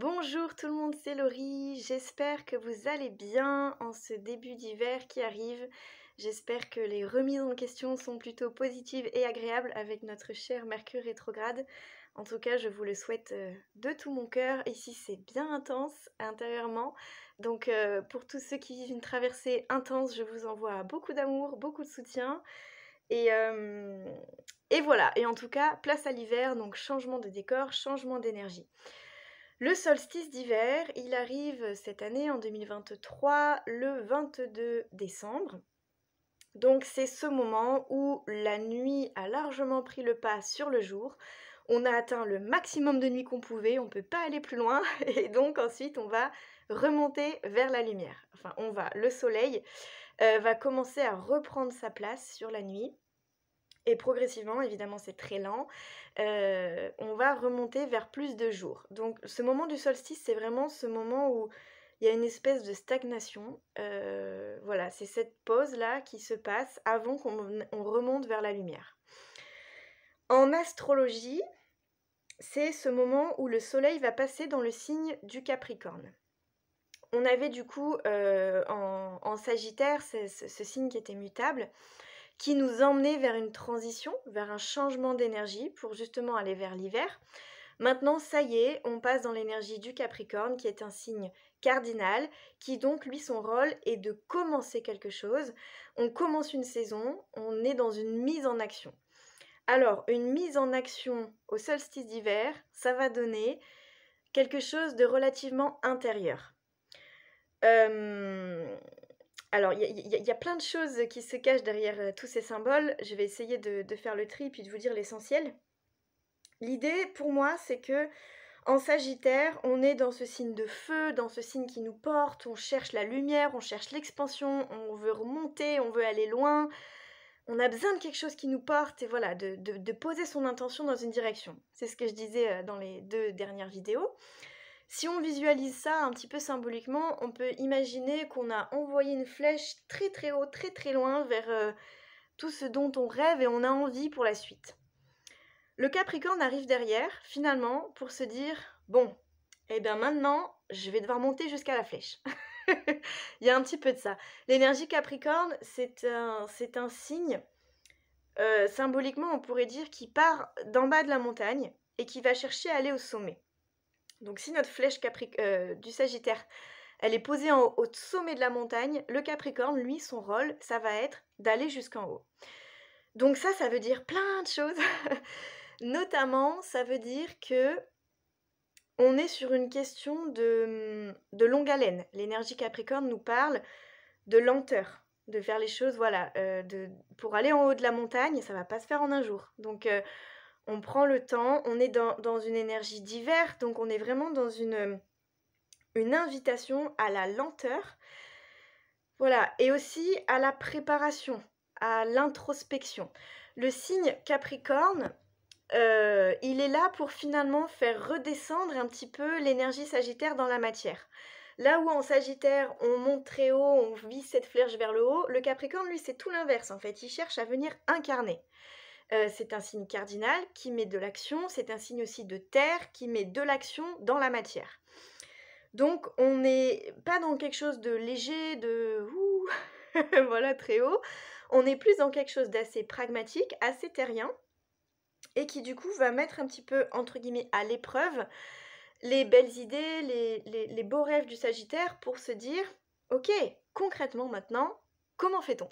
Bonjour tout le monde, c'est Laurie. J'espère que vous allez bien en ce début d'hiver qui arrive. J'espère que les remises en question sont plutôt positives et agréables avec notre cher Mercure rétrograde. En tout cas, je vous le souhaite de tout mon cœur. Ici, c'est bien intense intérieurement. Donc, pour tous ceux qui vivent une traversée intense, je vous envoie beaucoup d'amour, beaucoup de soutien. Et, euh, et voilà. Et en tout cas, place à l'hiver, donc changement de décor, changement d'énergie. Le solstice d'hiver, il arrive cette année en 2023, le 22 décembre. Donc c'est ce moment où la nuit a largement pris le pas sur le jour. On a atteint le maximum de nuit qu'on pouvait, on ne peut pas aller plus loin. Et donc ensuite on va remonter vers la lumière. Le soleil va commencer à reprendre sa place sur la nuit. Et progressivement, évidemment c'est très lent, on va remonter vers plus de jours. Donc ce moment du solstice, c'est vraiment ce moment où il y a une espèce de stagnation. Voilà, c'est cette pause-là qui se passe avant qu'on remonte vers la lumière. En astrologie, c'est ce moment où le soleil va passer dans le signe du Capricorne. On avait du coup en Sagittaire ce signe qui était mutable, qui nous emmenait vers une transition, vers un changement d'énergie pour justement aller vers l'hiver. Maintenant, ça y est, on passe dans l'énergie du Capricorne, qui est un signe cardinal, qui donc, lui, son rôle est de commencer quelque chose. On commence une saison, on est dans une mise en action. Alors, une mise en action au solstice d'hiver, ça va donner quelque chose de relativement intérieur. Alors, il y a plein de choses qui se cachent derrière tous ces symboles. Je vais essayer de faire le tri puis de vous dire l'essentiel. L'idée, pour moi, c'est que en Sagittaire, on est dans ce signe de feu, dans ce signe qui nous porte, on cherche la lumière, on cherche l'expansion, on veut remonter, on veut aller loin. On a besoin de quelque chose qui nous porte et voilà, de poser son intention dans une direction. C'est ce que je disais dans les 2 dernières vidéos. Si on visualise ça un petit peu symboliquement, on peut imaginer qu'on a envoyé une flèche très très haut, très très loin vers tout ce dont on rêve et on a envie pour la suite. Le Capricorne arrive derrière, finalement, pour se dire « Bon, eh bien maintenant, je vais devoir monter jusqu'à la flèche. » Il y a un petit peu de ça. L'énergie Capricorne, c'est un signe, symboliquement, on pourrait dire, qui part d'en bas de la montagne et qui va chercher à aller au sommet. Donc si notre flèche du Sagittaire, elle est posée au sommet de la montagne, le Capricorne, lui, son rôle, ça va être d'aller jusqu'en haut. Donc ça veut dire plein de choses. Notamment, ça veut dire que on est sur une question de longue haleine. L'énergie Capricorne nous parle de lenteur, de faire les choses, voilà, pour aller en haut de la montagne, ça va pas se faire en un jour. Donc on prend le temps, on est dans une énergie d'hiver, donc on est vraiment dans une invitation à la lenteur, voilà, et aussi à la préparation, à l'introspection. Le signe Capricorne, il est là pour finalement faire redescendre un petit peu l'énergie Sagittaire dans la matière. Là où en Sagittaire, on monte très haut, on vise cette flèche vers le haut, le Capricorne, lui, c'est tout l'inverse en fait, il cherche à venir incarner. C'est un signe cardinal qui met de l'action, c'est un signe aussi de terre qui met de l'action dans la matière. Donc on n'est pas dans quelque chose de léger, de voilà, très haut. On est plus dans quelque chose d'assez pragmatique, assez terrien, et qui du coup va mettre un petit peu, entre guillemets, à l'épreuve les belles idées, les beaux rêves du Sagittaire pour se dire, ok, concrètement maintenant, comment fait-on?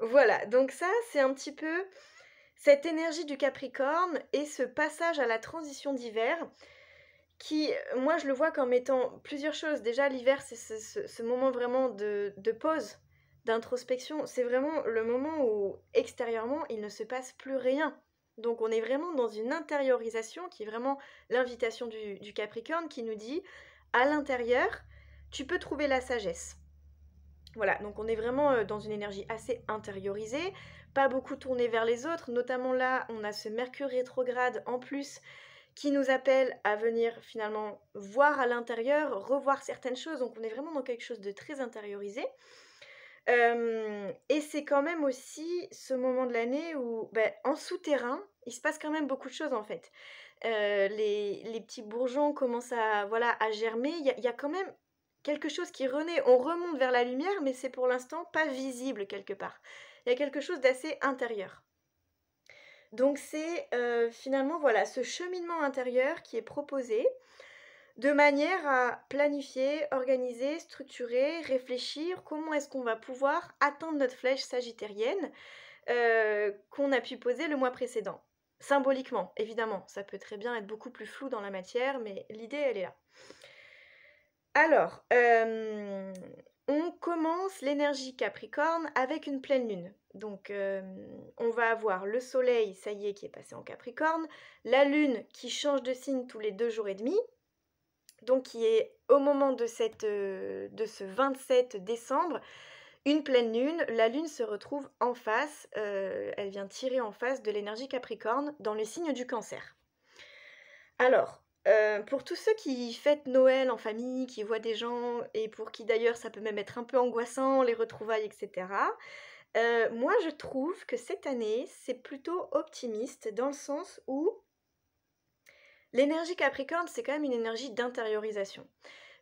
Voilà, donc ça c'est un petit peu cette énergie du Capricorne et ce passage à la transition d'hiver qui, moi je le vois comme étant plusieurs choses. Déjà l'hiver c'est ce moment vraiment de pause, d'introspection. C'est vraiment le moment où extérieurement il ne se passe plus rien. Donc on est vraiment dans une intériorisation qui est vraiment l'invitation du Capricorne qui nous dit à l'intérieur tu peux trouver la sagesse. Voilà, donc on est vraiment dans une énergie assez intériorisée, pas beaucoup tournée vers les autres, notamment là on a ce Mercure rétrograde en plus qui nous appelle à venir finalement voir à l'intérieur, revoir certaines choses, donc on est vraiment dans quelque chose de très intériorisé. Et c'est quand même aussi ce moment de l'année où en souterrain, il se passe quand même beaucoup de choses en fait. les petits bourgeons commencent à, voilà, à germer. Il y a quand même quelque chose qui renaît. On remonte vers la lumière, mais c'est pour l'instant pas visible quelque part. Il y a quelque chose d'assez intérieur. Donc c'est finalement voilà ce cheminement intérieur qui est proposé de manière à planifier, organiser, structurer, réfléchir comment est-ce qu'on va pouvoir atteindre notre flèche sagittarienne qu'on a pu poser le mois précédent. Symboliquement, évidemment, ça peut très bien être beaucoup plus flou dans la matière, mais l'idée, elle est là. Alors, on commence l'énergie Capricorne avec une pleine lune. Donc, on va avoir le soleil, ça y est, qui est passé en Capricorne, la lune qui change de signe tous les 2 jours et demi, donc qui est au moment de ce 27 décembre, une pleine lune. La lune se retrouve en face, elle vient tirer en face de l'énergie Capricorne dans le signe du Cancer. Alors, pour tous ceux qui fêtent Noël en famille, qui voient des gens et pour qui d'ailleurs ça peut même être un peu angoissant, les retrouvailles, etc. Moi je trouve que cette année, c'est plutôt optimiste dans le sens où l'énergie Capricorne, c'est quand même une énergie d'intériorisation.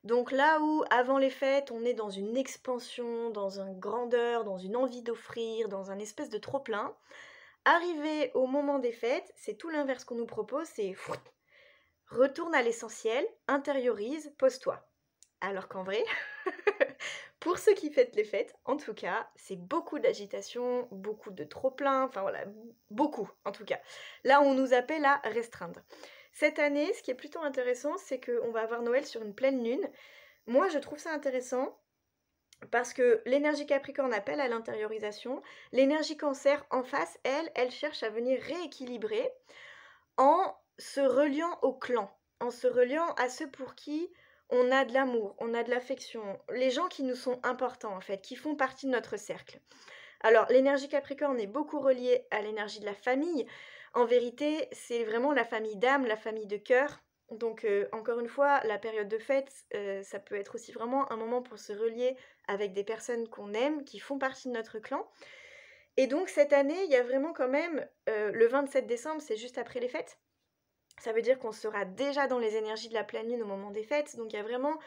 Donc là où avant les fêtes, on est dans une expansion, dans une grandeur, dans une envie d'offrir, dans un espèce de trop-plein, arrivé au moment des fêtes, c'est tout l'inverse qu'on nous propose, c'est retourne à l'essentiel, intériorise, pose-toi. Alors qu'en vrai, pour ceux qui fêtent les fêtes, en tout cas, c'est beaucoup d'agitation, beaucoup de trop-plein, enfin voilà, beaucoup en tout cas. Là, on nous appelle à restreindre. Cette année, ce qui est plutôt intéressant, c'est qu'on va avoir Noël sur une pleine lune. Moi, je trouve ça intéressant parce que l'énergie Capricorne appelle à l'intériorisation. L'énergie Cancer, en face, elle cherche à venir rééquilibrer en se reliant au clan, en se reliant à ceux pour qui on a de l'amour, on a de l'affection, les gens qui nous sont importants en fait, qui font partie de notre cercle. Alors, l'énergie Capricorne est beaucoup reliée à l'énergie de la famille. En vérité, c'est vraiment la famille d'âme, la famille de cœur. Donc, encore une fois, la période de fête, ça peut être aussi vraiment un moment pour se relier avec des personnes qu'on aime, qui font partie de notre clan. Et donc, cette année, il y a vraiment quand même, le 27 décembre, c'est juste après les fêtes. Ça veut dire qu'on sera déjà dans les énergies de la pleine lune au moment des fêtes. Donc, il y a vraiment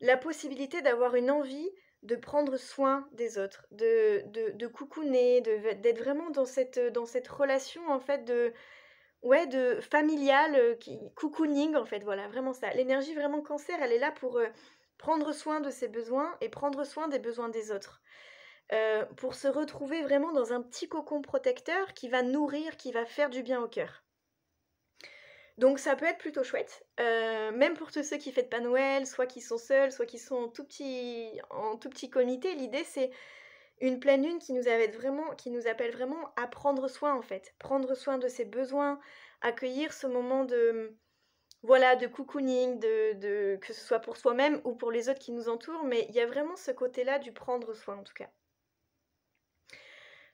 la possibilité d'avoir une envie de prendre soin des autres, de coucouner, d'être vraiment dans cette relation en fait de familiale, cocooning en fait, voilà, vraiment ça. L'énergie vraiment Cancer, elle est là pour prendre soin de ses besoins et prendre soin des besoins des autres. Pour se retrouver vraiment dans un petit cocon protecteur qui va nourrir, qui va faire du bien au cœur. Donc ça peut être plutôt chouette, même pour tous ceux qui fêtent pas Noël, soit qui sont seuls, soit qui sont en tout petit comité. L'idée, c'est une pleine lune qui nous appelle vraiment à prendre soin, en fait. Prendre soin de ses besoins, accueillir ce moment de, voilà, de cocooning, que ce soit pour soi-même ou pour les autres qui nous entourent, mais il y a vraiment ce côté-là du prendre soin, en tout cas.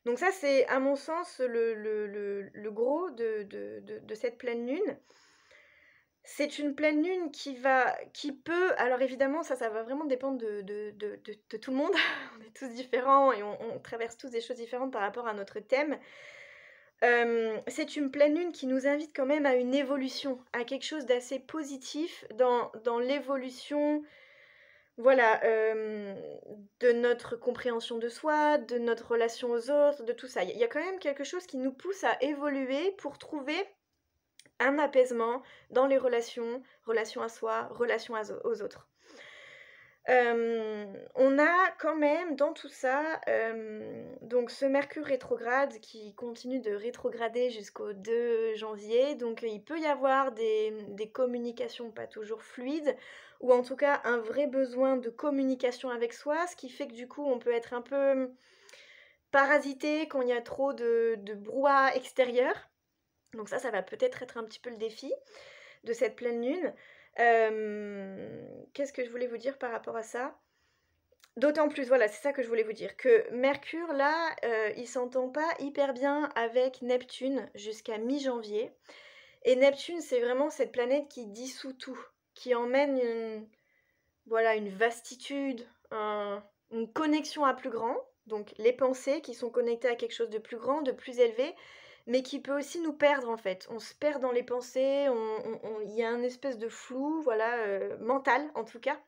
Donc ça, c'est à mon sens le gros de cette pleine lune. C'est une pleine lune qui peut, alors évidemment ça va vraiment dépendre de tout le monde, on est tous différents et on traverse tous des choses différentes par rapport à notre thème. C'est une pleine lune qui nous invite quand même à une évolution, à quelque chose d'assez positif dans l'évolution, voilà, de notre compréhension de soi, de notre relation aux autres, de tout ça. Il y a quand même quelque chose qui nous pousse à évoluer pour trouver un apaisement dans les relations à soi, relations aux autres. On a quand même dans tout ça, donc ce Mercure rétrograde qui continue de rétrograder jusqu'au 2 janvier, donc il peut y avoir des communications pas toujours fluides, ou en tout cas un vrai besoin de communication avec soi, ce qui fait que du coup on peut être un peu parasité quand il y a trop de brouhaha extérieur. Donc ça va peut-être être un petit peu le défi de cette pleine lune. Qu'est-ce que je voulais vous dire par rapport à ça? D'autant plus, voilà, c'est ça que je voulais vous dire, que Mercure, là, il s'entend pas hyper bien avec Neptune jusqu'à mi-janvier. Et Neptune, c'est vraiment cette planète qui dissout tout, qui emmène une vastitude, une connexion à plus grand, donc les pensées qui sont connectées à quelque chose de plus grand, de plus élevé, mais qui peut aussi nous perdre en fait. On se perd dans les pensées, il y a une espèce de flou, voilà, mental en tout cas,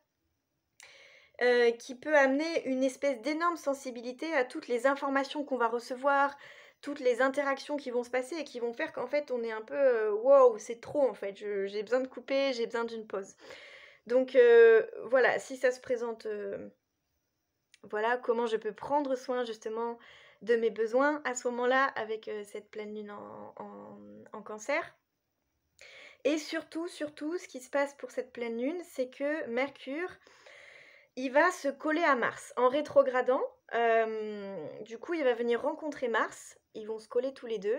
qui peut amener une espèce d'énorme sensibilité à toutes les informations qu'on va recevoir, toutes les interactions qui vont se passer et qui vont faire qu'en fait on est un peu wow, c'est trop en fait, j'ai besoin de couper, j'ai besoin d'une pause. Donc voilà, si ça se présente, voilà comment je peux prendre soin justement de mes besoins à ce moment-là avec cette pleine lune en cancer. Et surtout, surtout, ce qui se passe pour cette pleine lune, c'est que Mercure, il va se coller à Mars en rétrogradant. Du coup, il va venir rencontrer Mars. Ils vont se coller tous les deux.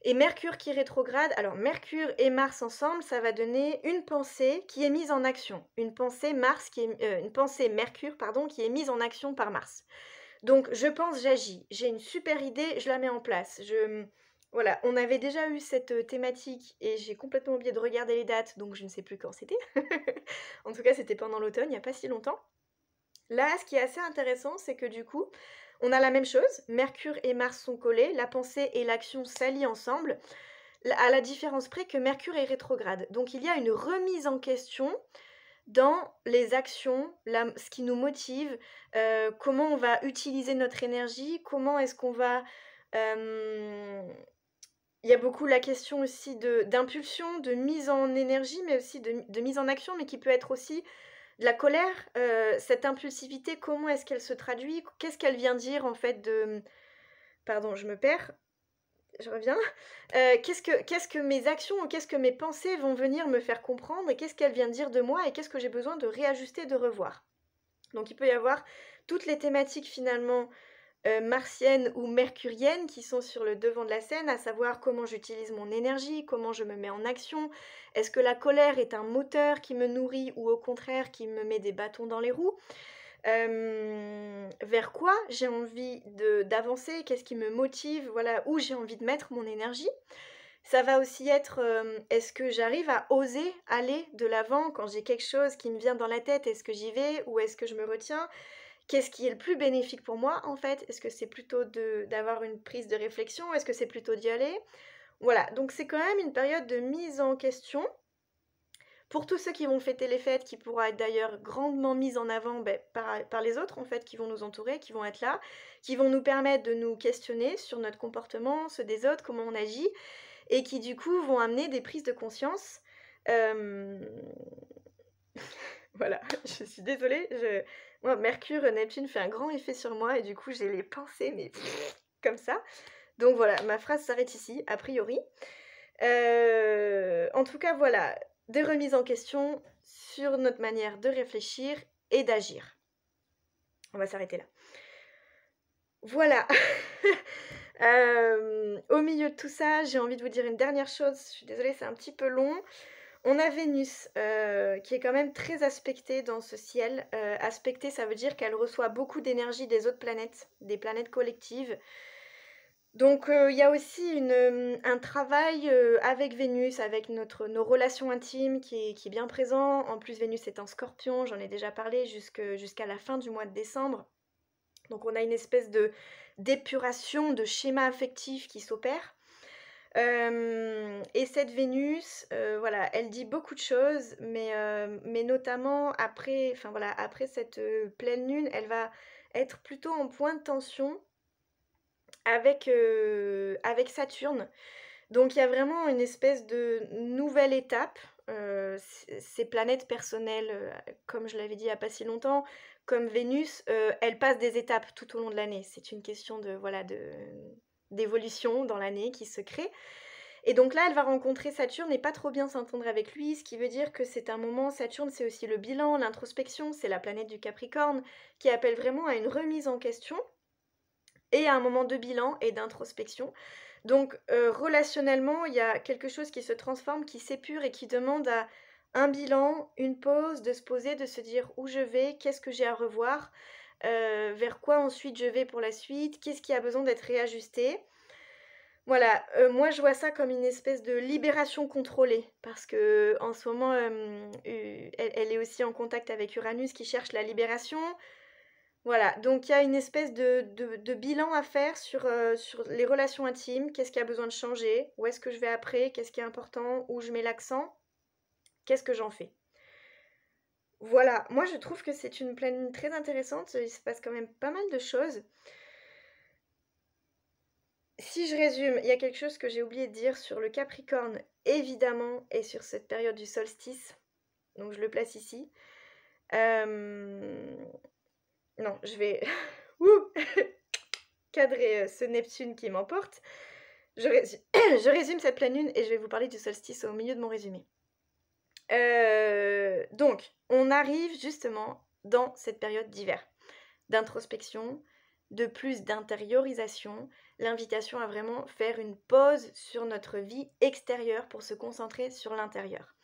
Et Mercure qui rétrograde, alors Mercure et Mars ensemble, ça va donner une pensée qui est mise en action. Une pensée une pensée Mercure, pardon, qui est mise en action par Mars. Donc je pense, j'agis. J'ai une super idée, je la mets en place. Voilà, on avait déjà eu cette thématique et j'ai complètement oublié de regarder les dates, donc je ne sais plus quand c'était. En tout cas, c'était pendant l'automne, il n'y a pas si longtemps. Là, ce qui est assez intéressant, c'est que du coup, on a la même chose. Mercure et Mars sont collés, la pensée et l'action s'allient ensemble, à la différence près que Mercure est rétrograde. Donc il y a une remise en question dans les actions, ce qui nous motive, comment on va utiliser notre énergie, comment est-ce qu'on va... Il y a beaucoup la question aussi d'impulsion, de mise en énergie, mais aussi de mise en action, mais qui peut être aussi de la colère. Cette impulsivité, comment est-ce qu'elle se traduit? Qu'est-ce qu'elle vient dire en fait de... Pardon, je me perds. Je reviens. Qu'est-ce que mes actions ou qu'est-ce que mes pensées vont venir me faire comprendre et qu'est-ce qu'elles viennent dire de moi et qu'est-ce que j'ai besoin de réajuster, de revoir. Donc il peut y avoir toutes les thématiques finalement martiennes ou mercuriennes qui sont sur le devant de la scène, à savoir comment j'utilise mon énergie, comment je me mets en action. Est-ce que la colère est un moteur qui me nourrit ou au contraire qui me met des bâtons dans les roues? Vers quoi j'ai envie d'avancer, qu'est-ce qui me motive, voilà, où j'ai envie de mettre mon énergie. Ça va aussi être, est-ce que j'arrive à oser aller de l'avant quand j'ai quelque chose qui me vient dans la tête? Est-ce que j'y vais ou est-ce que je me retiens? Qu'est-ce qui est le plus bénéfique pour moi, en fait? Est-ce que c'est plutôt d'avoir une prise de réflexion? Est-ce que c'est plutôt d'y aller? Voilà, donc c'est quand même une période de mise en question. Pour tous ceux qui vont fêter les fêtes, qui pourra être d'ailleurs grandement mise en avant par les autres, en fait, qui vont nous entourer, qui vont être là, qui vont nous permettre de nous questionner sur notre comportement, ceux des autres, comment on agit, et qui du coup vont amener des prises de conscience. Voilà, je suis désolée, moi, Mercure, Neptune fait un grand effet sur moi, et du coup j'ai les pensées, mais comme ça. Donc voilà, ma phrase s'arrête ici, a priori. En tout cas, voilà, des remises en question sur notre manière de réfléchir et d'agir. On va s'arrêter là. Voilà. Au milieu de tout ça, j'ai envie de vous dire une dernière chose. Je suis désolée, c'est un petit peu long. On a Vénus qui est quand même très aspectée dans ce ciel. Aspectée, ça veut dire qu'elle reçoit beaucoup d'énergie des autres planètes, des planètes collectives. Donc il y a aussi un travail avec Vénus, avec nos relations intimes qui est bien présent. En plus, Vénus est en Scorpion, j'en ai déjà parlé jusqu'à la fin du mois de décembre. Donc on a une espèce d'épuration de schéma affectif qui s'opère. Et cette Vénus, voilà, elle dit beaucoup de choses, mais notamment après cette pleine lune, elle va être plutôt en point de tension avec Saturne. Donc il y a vraiment une espèce de nouvelle étape. Ces planètes personnelles, comme je l'avais dit il n'y a pas si longtemps, comme Vénus, elles passent des étapes tout au long de l'année. C'est une question d'évolution dans l'année qui se crée. Et donc là, elle va rencontrer Saturne et pas trop bien s'entendre avec lui, ce qui veut dire que c'est un moment, Saturne, c'est aussi le bilan, l'introspection, c'est la planète du Capricorne, qui appelle vraiment à une remise en question et à un moment de bilan et d'introspection. Donc relationnellement, il y a quelque chose qui se transforme, qui s'épure et qui demande à un bilan, une pause, de se poser, de se dire où je vais, qu'est-ce que j'ai à revoir, vers quoi ensuite je vais pour la suite, qu'est-ce qui a besoin d'être réajusté. Voilà, moi je vois ça comme une espèce de libération contrôlée, parce que en ce moment, elle est aussi en contact avec Uranus qui cherche la libération. Voilà, donc il y a une espèce de bilan à faire sur les relations intimes. Qu'est-ce qui a besoin de changer? Où est-ce que je vais après? Qu'est-ce qui est important? Où je mets l'accent? Qu'est-ce que j'en fais? Voilà, moi je trouve que c'est une pleine lune très intéressante, il se passe quand même pas mal de choses. Si je résume, il y a quelque chose que j'ai oublié de dire sur le Capricorne, évidemment, et sur cette période du solstice, donc je le place ici. Non, je vais ouh, cadrer ce Neptune qui m'emporte. Je résume cette pleine lune et je vais vous parler du solstice au milieu de mon résumé. Donc, on arrive justement dans cette période d'hiver, d'introspection, de plus d'intériorisation, l'invitation à vraiment faire une pause sur notre vie extérieure pour se concentrer sur l'intérieur.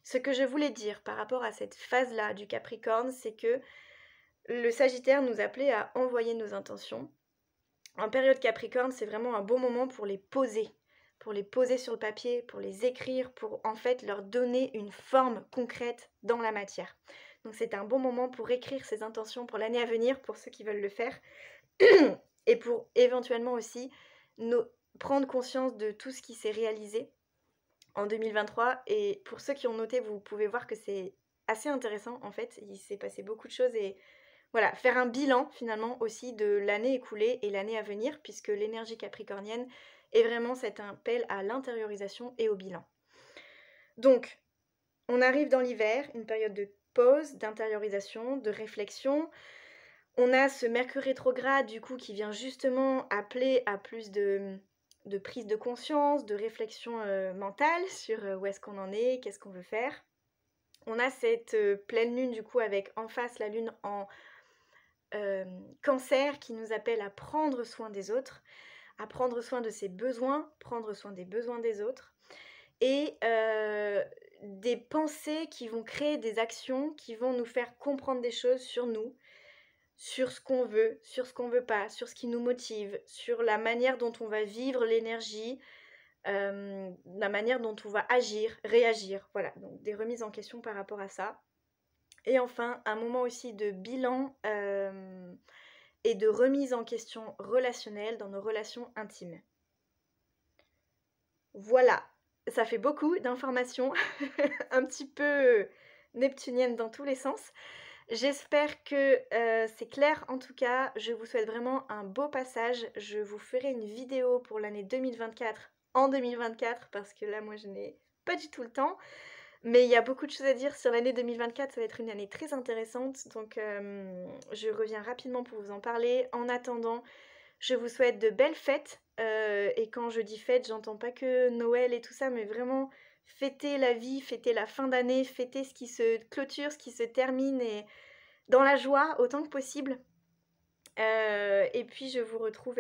Ce que je voulais dire par rapport à cette phase-là du Capricorne, c'est que le Sagittaire nous appelait à envoyer nos intentions. En période Capricorne, c'est vraiment un beau moment pour les poser sur le papier, pour les écrire, pour en fait leur donner une forme concrète dans la matière. Donc c'est un bon moment pour écrire ses intentions pour l'année à venir, pour ceux qui veulent le faire, et pour éventuellement aussi prendre conscience de tout ce qui s'est réalisé en 2023. Et pour ceux qui ont noté, vous pouvez voir que c'est assez intéressant en fait, il s'est passé beaucoup de choses et voilà, faire un bilan finalement aussi de l'année écoulée et l'année à venir, puisque l'énergie capricornienne est vraiment cet appel à l'intériorisation et au bilan. Donc, on arrive dans l'hiver, une période de pause, d'intériorisation, de réflexion. On a ce Mercure rétrograde du coup qui vient justement appeler à plus de prise de conscience, de réflexion mentale sur où est-ce qu'on en est, qu'est-ce qu'on veut faire. On a cette pleine lune du coup avec en face la lune en Cancer qui nous appelle à prendre soin des autres, à prendre soin de ses besoins, prendre soin des besoins des autres, et des pensées qui vont créer des actions qui vont nous faire comprendre des choses sur nous, sur ce qu'on veut, sur ce qu'on veut pas, sur ce qui nous motive, sur la manière dont on va vivre l'énergie, la manière dont on va agir, réagir, voilà, donc des remises en question par rapport à ça. Et enfin, un moment aussi de bilan et de remise en question relationnelle dans nos relations intimes. Voilà, ça fait beaucoup d'informations, un petit peu neptuniennes dans tous les sens. J'espère que c'est clair en tout cas, je vous souhaite vraiment un beau passage. Je vous ferai une vidéo pour l'année 2024 en 2024 parce que là moi je n'ai pas du tout le temps. Mais il y a beaucoup de choses à dire sur l'année 2024, ça va être une année très intéressante, donc je reviens rapidement pour vous en parler. En attendant, je vous souhaite de belles fêtes, et quand je dis fêtes, j'entends pas que Noël et tout ça, mais vraiment fêter la vie, fêter la fin d'année, fêter ce qui se clôture, ce qui se termine, et dans la joie autant que possible. Et puis je vous retrouve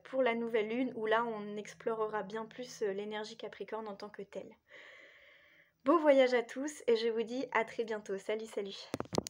pour la nouvelle lune, où là on explorera bien plus l'énergie Capricorne en tant que telle. Beau voyage à tous et je vous dis à très bientôt. Salut, salut!